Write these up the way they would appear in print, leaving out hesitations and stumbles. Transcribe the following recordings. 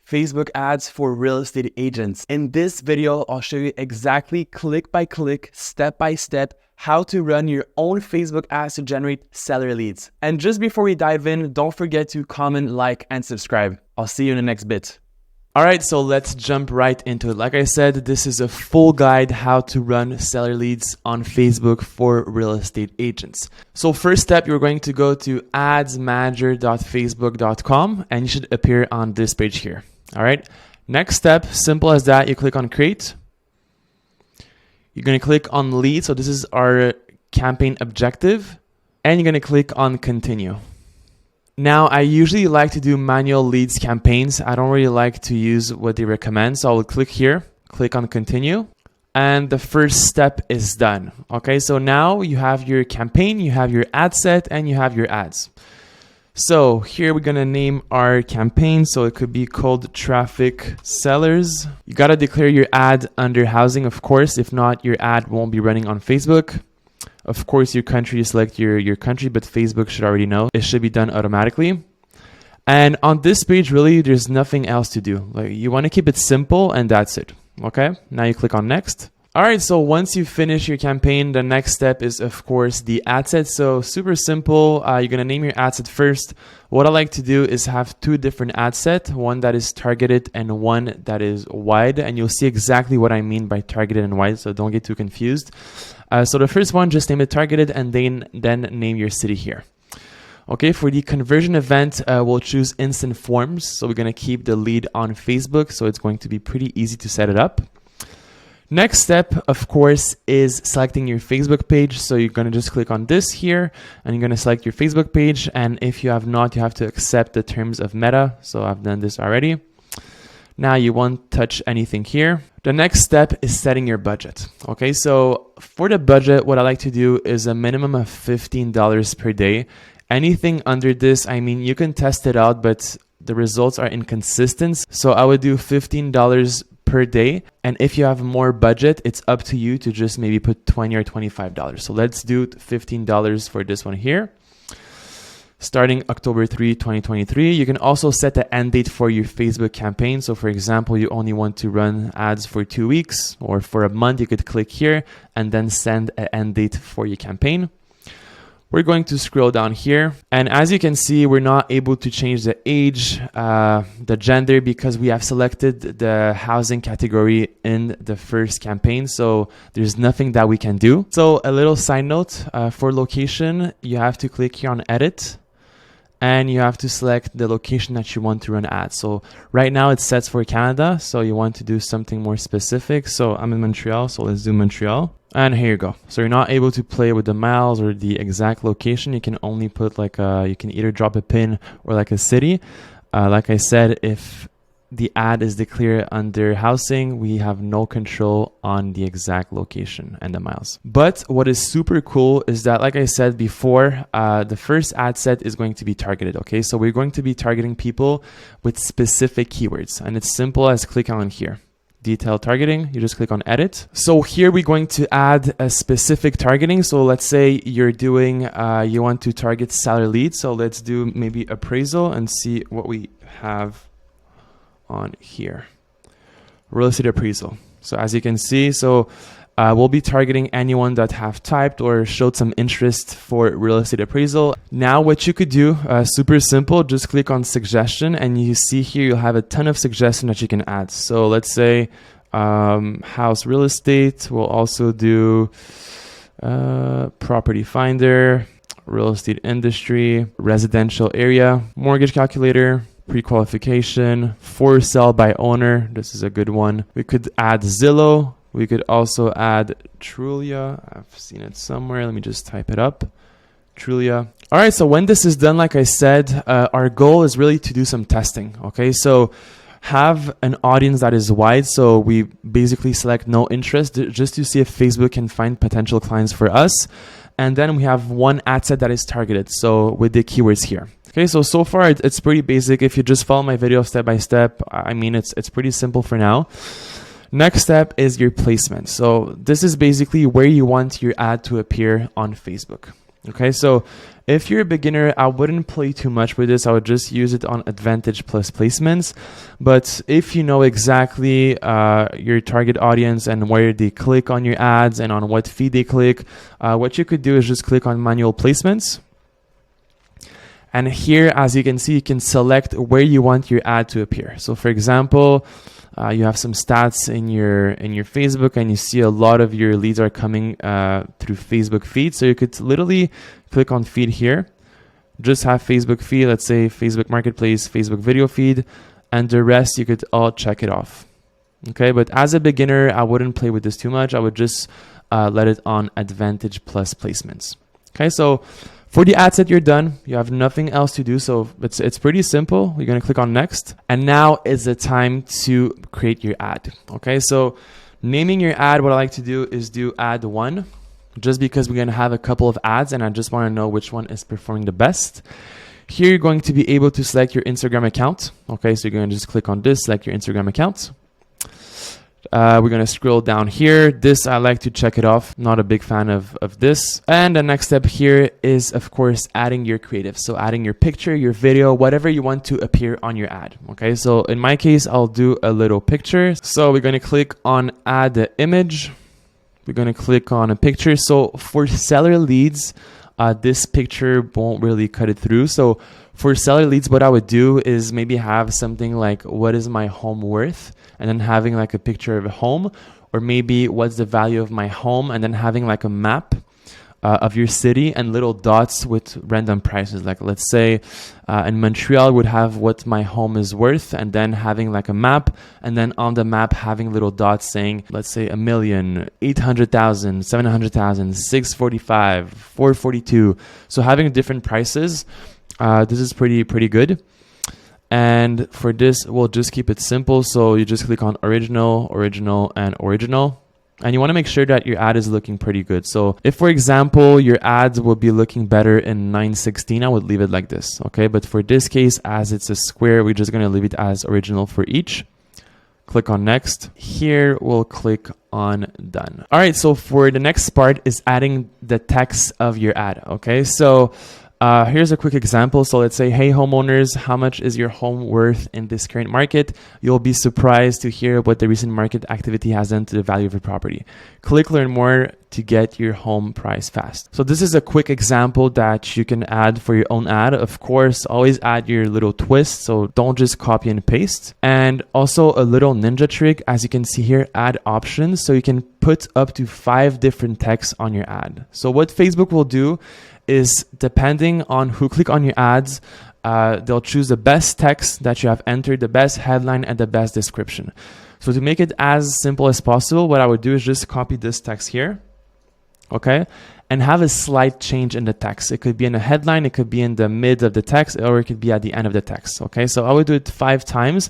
Facebook ads for real estate agents. In this video, I'll show you exactly click by click, step by step, how to run your own Facebook ads to generate seller leads. And just before we dive in, don't forget to comment, like, and subscribe. I'll see you in the next bit. All right, so let's jump right into it. Like I said, this is a full guide how to run seller leads on Facebook for real estate agents. So first step, you're going to go to adsmanager.facebook.com and you should appear on this page here. All right. Next step, simple as that, you click on create. You're going to click on lead. So this is our campaign objective and you're going to click on continue. Now, I usually like to do manual leads campaigns. I don't really like to use what they recommend. So I will click here, click on continue, and the first step is done. Okay, so now you have your campaign, you have your ad set, and you have your ads. So here we're gonna name our campaign. So it could be called Traffic Sellers. You gotta declare your ad under housing, of course. If not, your ad won't be running on Facebook. Of course, your country, you select your country, but Facebook should already know. It should be done automatically. And on this page, really, there's nothing else to do. Like, you want to keep it simple and that's it. Okay, now you click on next. All right, so once you finish your campaign, the next step is, of course, the ad set. So super simple. You're going to name your ad set first. What I like to do is have two different ad sets, one that is targeted and one that is wide. And you'll see exactly what I mean by targeted and wide, so don't get too confused. So the first one, just name it targeted and then name your city here. Okay, for the conversion event, we'll choose instant forms. So we're going to keep the lead on Facebook. So it's going to be pretty easy to set it up. Next step, of course, is selecting your Facebook page. So you're going to just click on this here and you're going to select your Facebook page. And if you have not, you have to accept the terms of Meta. So I've done this already. Now you won't touch anything here. The next step is setting your budget. Okay, so for the budget, what I like to do is a minimum of $15 per day. Anything under this, I mean, you can test it out, but the results are inconsistent. So I would do $15 per day. And if you have more budget, it's up to you to just maybe put $20 or $25. So let's do $15 for this one here. Starting October 3, 2023. You can also set the end date for your Facebook campaign. So for example, you only want to run ads for 2 weeks or for a month, you could click here and then send an end date for your campaign. We're going to scroll down here. And as you can see, we're not able to change the age, the gender, because we have selected the housing category in the first campaign. So there's nothing that we can do. So a little side note, for location, you have to click here on edit. And you have to select the location that you want to run ads. So right now it's set for Canada. So you want to do something more specific. So I'm in Montreal, so let's do Montreal. And here you go. So you're not able to play with the miles or the exact location. You can only put you can either drop a pin or like a city. Like I said, if the ad is declared under housing, we have no control on the exact location and the miles. But what is super cool is that, like I said before, the first ad set is going to be targeted. Okay, so we're going to be targeting people with specific keywords, and it's simple as clicking on here. Detailed targeting, you just click on edit. So here we're going to add a specific targeting. So let's say you're doing, you want to target seller leads. So let's do maybe appraisal and see what we have on here. Real estate appraisal. So as you can see, we'll be targeting anyone that have typed or showed some interest for real estate appraisal. Now what you could do, super simple, just click on suggestion and you see here you'll have a ton of suggestions that you can add. So let's say house real estate. We'll also do property finder, real estate industry, residential area, mortgage calculator, pre-qualification, for sale by owner. This is a good one. We could add Zillow. We could also add Trulia. I've seen it somewhere. Let me just type it up. Trulia. All right. So when this is done, like I said, our goal is really to do some testing. Okay. So have an audience that is wide. So we basically select no interest just to see if Facebook can find potential clients for us. And then we have one ad set that is targeted. So with the keywords here. Okay, so far it's pretty basic. If you just follow my video step by step, I mean, it's pretty simple for now. Next step is your placement. So this is basically where you want your ad to appear on Facebook. Okay, so if you're a beginner, I wouldn't play too much with this. I would just use it on Advantage Plus placements. But if you know exactly your target audience and where they click on your ads and on what feed they click, what you could do is just click on Manual Placements. And here, as you can see, you can select where you want your ad to appear. So for example, you have some stats in your Facebook and you see a lot of your leads are coming through Facebook feed. So you could literally click on feed here, just have Facebook feed, let's say Facebook Marketplace, Facebook video feed, and the rest you could all check it off. Okay, but as a beginner, I wouldn't play with this too much. I would just let it on Advantage Plus placements. Okay, so for the ad set, you're done. You have nothing else to do. So it's pretty simple. You're going to click on next. And now is the time to create your ad. Okay, so naming your ad, what I like to do is do ad 1, just because we're going to have a couple of ads and I just want to know which one is performing the best. Here, you're going to be able to select your Instagram account. Okay, so you're going to just click on this, select your Instagram account. We're going to scroll down here. This, I like to check it off. Not a big fan of this. And the next step here is, of course, adding your creative. So adding your picture, your video, whatever you want to appear on your ad. Okay, so in my case, I'll do a little picture. So we're going to click on add the image. We're going to click on a picture. So for seller leads, this picture won't really cut it through. So for seller leads, what I would do is maybe have something like, what is my home worth? And then having like a picture of a home, or maybe what's the value of my home? And then having like a map of your city and little dots with random prices. Like let's say in Montreal would have what my home is worth, and then having like a map, and then on the map having little dots saying, let's say 1,000,000, 800,000, 700,000, 645, 442. So having different prices. This is pretty good. And for this, we'll just keep it simple. So you just click on original, original, and original. And you want to make sure that your ad is looking pretty good. So if, for example, your ads will be looking better in 916, I would leave it like this. Okay, but for this case, as it's a square, we're just going to leave it as original for each. Click on next. Here, we'll click on done. All right, so for the next part is adding the text of your ad. Okay, so here's a quick example. So let's say, hey homeowners, how much is your home worth in this current market? You'll be surprised to hear what the recent market activity has done to the value of your property. Click learn more to get your home price fast. So this is a quick example that you can add for your own ad. Of course, always add your little twist. So don't just copy and paste. And also a little ninja trick, as you can see here, add options. So you can put up to 5 different texts on your ad. So what Facebook will do is, depending on who click on your ads, they'll choose the best text that you have entered, the best headline, and the best description. So to make it as simple as possible, what I would do is just copy this text here, okay, and have a slight change in the text. It could be in the headline, it could be in the mid of the text, or it could be at the end of the text, okay? So I would do it 5 times,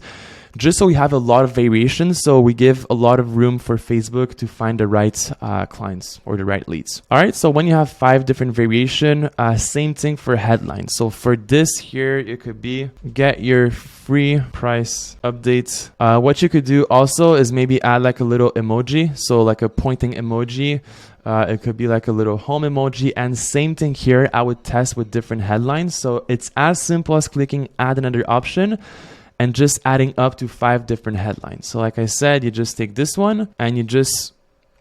just so we have a lot of variations, so we give a lot of room for Facebook to find the right clients or the right leads. All right, so when you have 5 different variation, same thing for headlines. So for this here, it could be get your free price update. What you could do also is maybe add like a little emoji, so like a pointing emoji. It could be like a little home emoji, and same thing here, I would test with different headlines. So it's as simple as clicking add another option and just adding up to 5 different headlines. So like I said, you just take this one and you just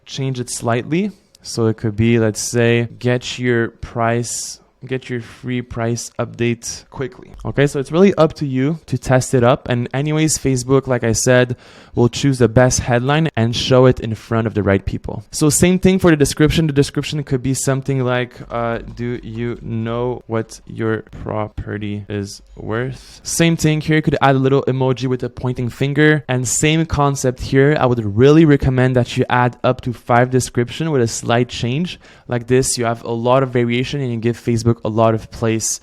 change it slightly. So it could be, let's say, get your free price update quickly. Okay, so it's really up to you to test it up. And anyways, Facebook, like I said, will choose the best headline and show it in front of the right people. So same thing for the description. The description could be something like, do you know what your property is worth? Same thing here, you could add a little emoji with a pointing finger. And same concept here, I would really recommend that you add up to 5 description with a slight change. Like this, you have a lot of variation and you give Facebook a lot of place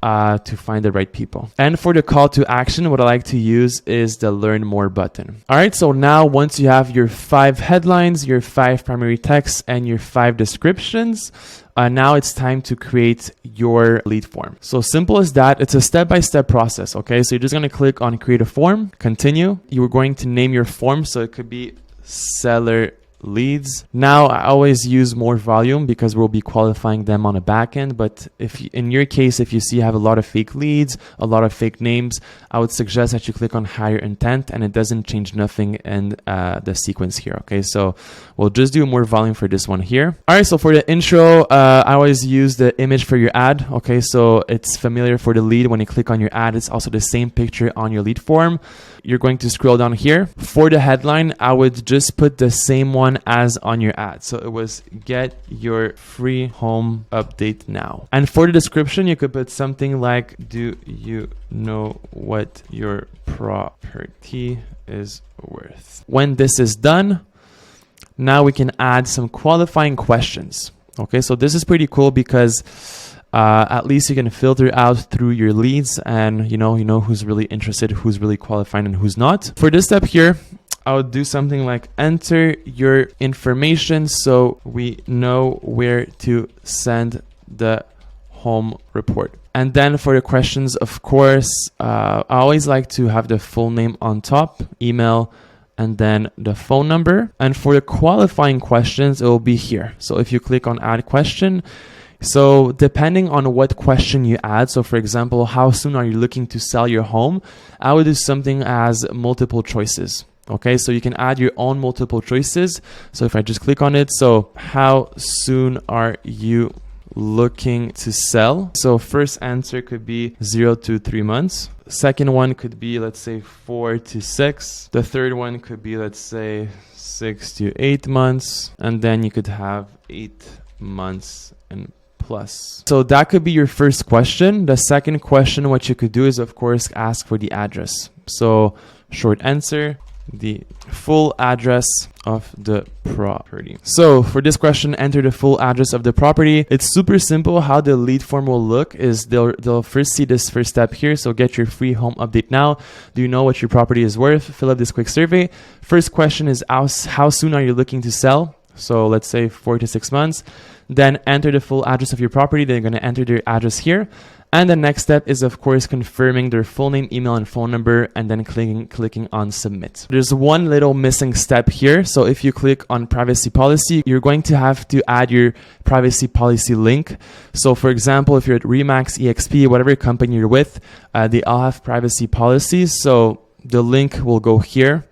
to find the right people. And for the call to action, what I like to use is the learn more button. All right, so now once you have your 5 headlines, your 5 primary texts, and your 5 descriptions, now it's time to create your lead form. So simple as that. It's a step-by-step process, okay? So you're just gonna click on create a form, continue. You're going to name your form, so it could be seller leads. Now I always use more volume because we'll be qualifying them on a back end. But if in your case, if you see you have a lot of fake leads, a lot of fake names, I would suggest that you click on higher intent, and it doesn't change nothing in the sequence here. Okay, so we'll just do more volume for this one here. All right, so for the intro, I always use the image for your ad. Okay, so it's familiar for the lead. When you click on your ad, it's also the same picture on your lead form. You're going to scroll down here. For the headline, I would just put the same one as on your ad. So it was get your free home update now. And for the description, you could put something like, do you know what your property is worth? When this is done, now we can add some qualifying questions. Okay, so this is pretty cool because at least you can filter out through your leads, and you know who's really interested, who's really qualified, and who's not. For this step here, I would do something like enter your information so we know where to send the home report. And then for the questions, of course, I always like to have the full name on top, email, and then the phone number. And for the qualifying questions, it will be here. So if you click on add question, so depending on what question you add, so for example, how soon are you looking to sell your home? I would do something as multiple choices. Okay, so you can add your own multiple choices. So if I just click on it, so how soon are you looking to sell? So first answer could be 0 to 3 months. Second one could be, let's say 4 to 6. The third one could be, let's say 6 to 8 months. And then you could have 8 months and plus. So that could be your first question. The second question, what you could do is, of course, ask for the address. So short answer, the full address of the property. So for this question, enter the full address of the property. It's super simple. How the lead form will look is they'll first see this first step here. So get your free home update now. Do you know what your property is worth? Fill up this quick survey. First question is how soon are you looking to sell? So let's say 4 to 6 months. Then enter the full address of your property. They're going to enter their address here. And the next step is, of course, confirming their full name, email, and phone number, and then clicking on submit. There's one little missing step here. So if you click on privacy policy, you're going to have to add your privacy policy link. So for example, if you're at Remax, EXP, whatever company you're with, they all have privacy policies. So the link will go here,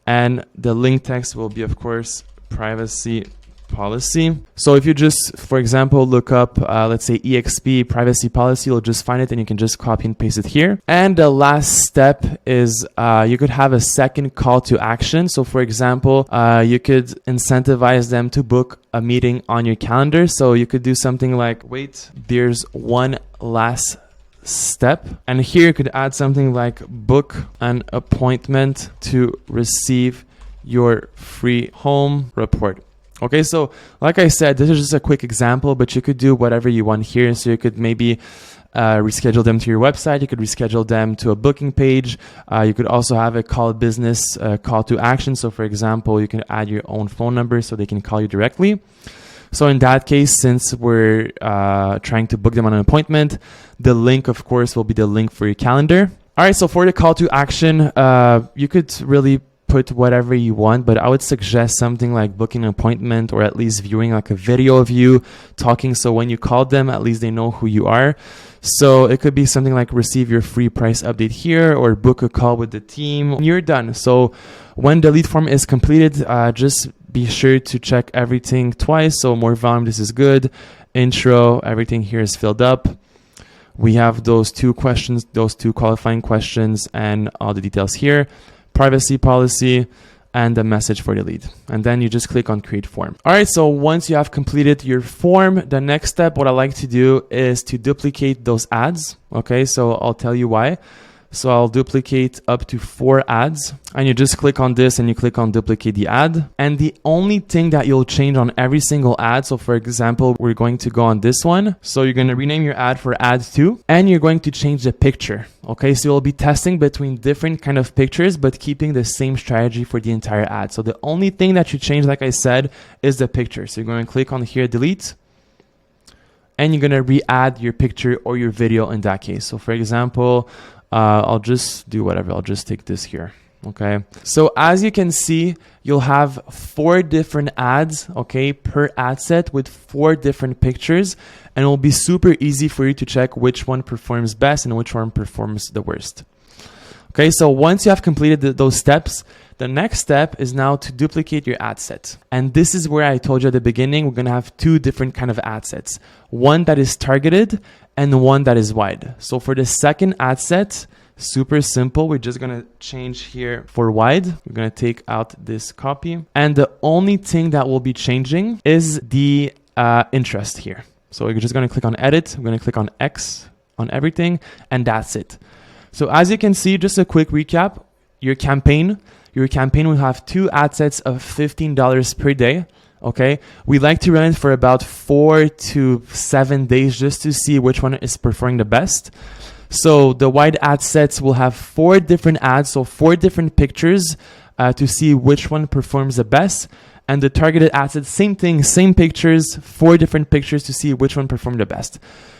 and the link text will be, of course, privacy policy. So if you just, for example, look up, let's say EXP privacy policy, you'll just find it and you can just copy and paste it here. And the last step is you could have a second call to action. So for example, you could incentivize them to book a meeting on your calendar. So you could do something like, wait, there's one last step. And here you could add something like book an appointment to receive your free home report. Okay, so like I said, this is just a quick example, but you could do whatever you want here. So you could maybe reschedule them to your website. You could reschedule them to a booking page. You could also have a call business call to action. So for example, you can add your own phone number so they can call you directly. So in that case, since we're trying to book them on an appointment, the link, of course, will be the link for your calendar. All right, so for the call to action, you could really put whatever you want, but I would suggest something like booking an appointment, or at least viewing like a video of you talking. So when you call them, at least they know who you are. So it could be something like receive your free price update here, or book a call with the team. You're done. So when the lead form is completed, just be sure to check everything twice. So more volume, this is good. Intro, everything here is filled up. We have those two questions, those two qualifying questions, and all the details here. Privacy policy, and the message for the lead. And then you just click on create form. All right, so once you have completed your form, the next step, what I like to do is to duplicate those ads. Okay, so I'll tell you why. So I'll duplicate up to 4 ads, and you just click on this and you click on duplicate the ad. And the only thing that you'll change on every single ad, so for example, we're going to go on this one. So you're going to rename your ad for ad 2, and you're going to change the picture. Okay, so you'll be testing between different kind of pictures, but keeping the same strategy for the entire ad. So the only thing that you change, like I said, is the picture. So you're going to click on here, delete, and you're going to re-add your picture or your video in that case. So for example, I'll just do whatever. I'll just take this here. Okay, so as you can see, you'll have 4 different ads, okay, per ad set with 4 different pictures, and it will be super easy for you to check which one performs best and which one performs the worst. Okay, so once you have completed those steps, the next step is now to duplicate your ad set. And this is where I told you at the beginning, we're gonna have 2 different kind of ad sets. One that is targeted and one that is wide. So for the second ad set, super simple. We're just gonna change here for wide. We're gonna take out this copy. And the only thing that will be changing is the interest here. So we're just gonna click on edit. We're gonna click on X on everything, and that's it. So as you can see, just a quick recap, your campaign will have 2 ad sets of $15 per day. Okay, we like to run it for about 4 to 7 days just to see which one is performing the best. So the wide ad sets will have 4 different ads, so 4 different pictures to see which one performs the best. And the targeted ad set, same thing, same pictures, 4 different pictures to see which one performed the best.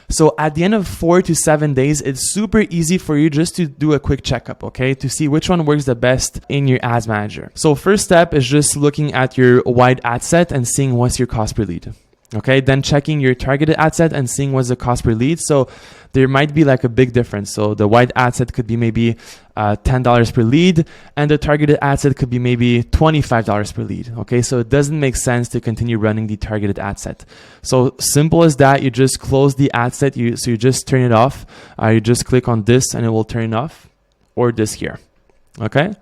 So at the end of 4 to 7 days, it's super easy for you just to do a quick checkup, okay, to see which one works the best in your ads manager. So first step is just looking at your wide ad set and seeing what's your cost per lead. Okay, then checking your targeted ad set and seeing what's the cost per lead. So there might be like a big difference. So the wide ad set could be maybe $10 per lead, and the targeted ad set could be maybe $25 per lead. Okay, so it doesn't make sense to continue running the targeted ad set. So simple as that. You just close the ad set. So you just turn it off. You just click on this and it will turn it off, or this here. Okay.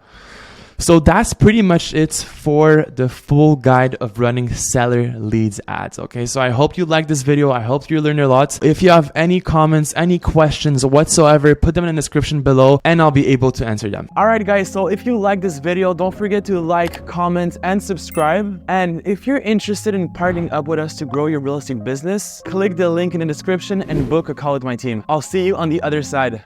So that's pretty much it for the full guide of running seller leads ads. Okay, so I hope you liked this video. I hope you learned a lot. If you have any comments, any questions whatsoever, put them in the description below and I'll be able to answer them. All right, guys, so if you like this video, don't forget to like, comment, and subscribe. And if you're interested in partnering up with us to grow your real estate business, click the link in the description and book a call with my team. I'll see you on the other side.